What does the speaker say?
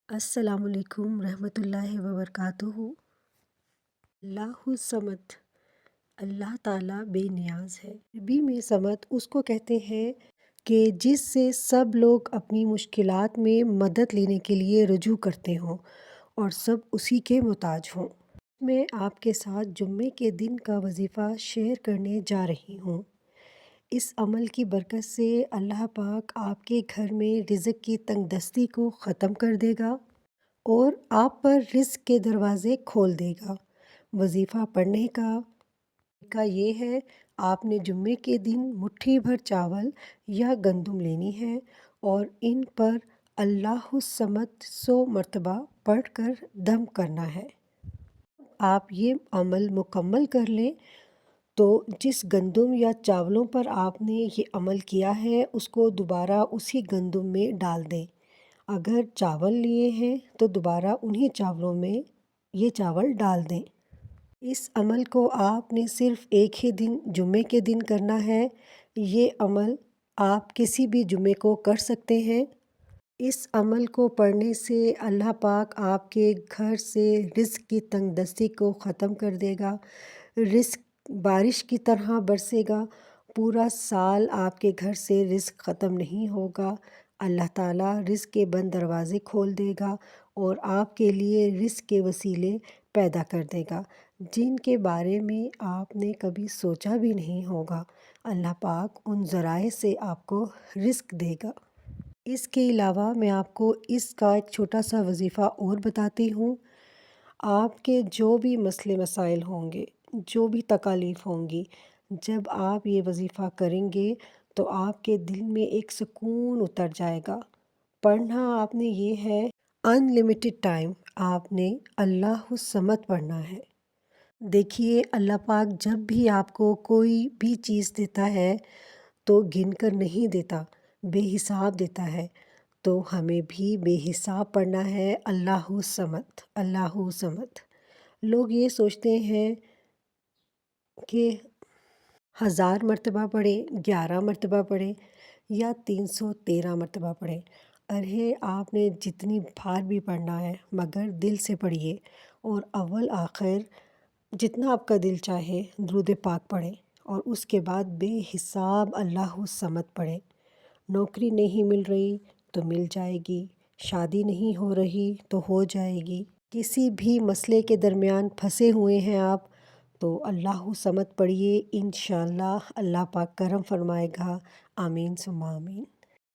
السلام علیکم رحمۃ اللہ وبرکاتہ۔ اللہ الصمد، اللہ تعالیٰ بے نیاز ہے۔ عربی میں صمد اس کو کہتے ہیں کہ جس سے سب لوگ اپنی مشکلات میں مدد لینے کے لیے رجوع کرتے ہوں اور سب اسی کے محتاج ہوں۔ میں آپ کے ساتھ جمعے کے دن کا وظیفہ شیئر کرنے جا رہی ہوں۔ اس عمل کی برکت سے اللہ پاک آپ کے گھر میں رزق کی تنگ دستی کو ختم کر دے گا اور آپ پر رزق کے دروازے کھول دے گا۔ وظیفہ پڑھنے کا طریقہ یہ ہے، آپ نے جمعے کے دن مٹھی بھر چاول یا گندم لینی ہے اور ان پر اللہ الصمد 100 مرتبہ پڑھ کر دم کرنا ہے۔ آپ یہ عمل مکمل کر لیں تو جس گندم یا چاولوں پر آپ نے یہ عمل کیا ہے اس کو دوبارہ اسی گندم میں ڈال دیں۔ اگر چاول لیے ہیں تو دوبارہ انہی چاولوں میں یہ چاول ڈال دیں۔ اس عمل کو آپ نے صرف ایک ہی دن جمعے کے دن کرنا ہے۔ یہ عمل آپ کسی بھی جمعے کو کر سکتے ہیں۔ اس عمل کو پڑھنے سے اللہ پاک آپ کے گھر سے رزق کی تنگ دستی کو ختم کر دے گا۔ رزق بارش کی طرح برسے گا۔ پورا سال آپ کے گھر سے رزق ختم نہیں ہوگا۔ اللہ تعالیٰ رزق کے بند دروازے کھول دے گا اور آپ کے لیے رزق کے وسیلے پیدا کر دے گا جن کے بارے میں آپ نے کبھی سوچا بھی نہیں ہوگا۔ اللہ پاک ان ذرائع سے آپ کو رزق دے گا۔ اس کے علاوہ میں آپ کو اس کا ایک چھوٹا سا وظیفہ اور بتاتی ہوں۔ آپ کے جو بھی مسئلے مسائل ہوں گے، جو بھی تکالیف ہوں گی، جب آپ یہ وظیفہ کریں گے تو آپ کے دل میں ایک سکون اتر جائے گا۔ پڑھنا آپ نے یہ ہے ان لمیٹڈ ٹائم، آپ نے اللہ الصمد پڑھنا ہے۔ دیکھیے اللہ پاک جب بھی آپ کو کوئی بھی چیز دیتا ہے تو گن کر نہیں دیتا، بے حساب دیتا ہے۔ تو ہمیں بھی بے حساب پڑھنا ہے اللہ الصمد، اللہ الصمد۔ لوگ یہ سوچتے ہیں کہ 1000 مرتبہ پڑھیں، 11 مرتبہ پڑھیں یا 313 مرتبہ پڑھیں۔ ارے آپ نے جتنی بار بھی پڑھنا ہے مگر دل سے پڑھیے اور اول آخر جتنا آپ کا دل چاہے درود پاک پڑھیں اور اس کے بعد بے حساب اللہ الصمد پڑھیں۔ نوکری نہیں مل رہی تو مل جائے گی، شادی نہیں ہو رہی تو ہو جائے گی، کسی بھی مسئلے کے درمیان پھنسے ہوئے ہیں آپ تو اللہ الصمد پڑھیے، انشاءاللہ اللہ پاک کرم فرمائے گا۔ آمین ثم آمین۔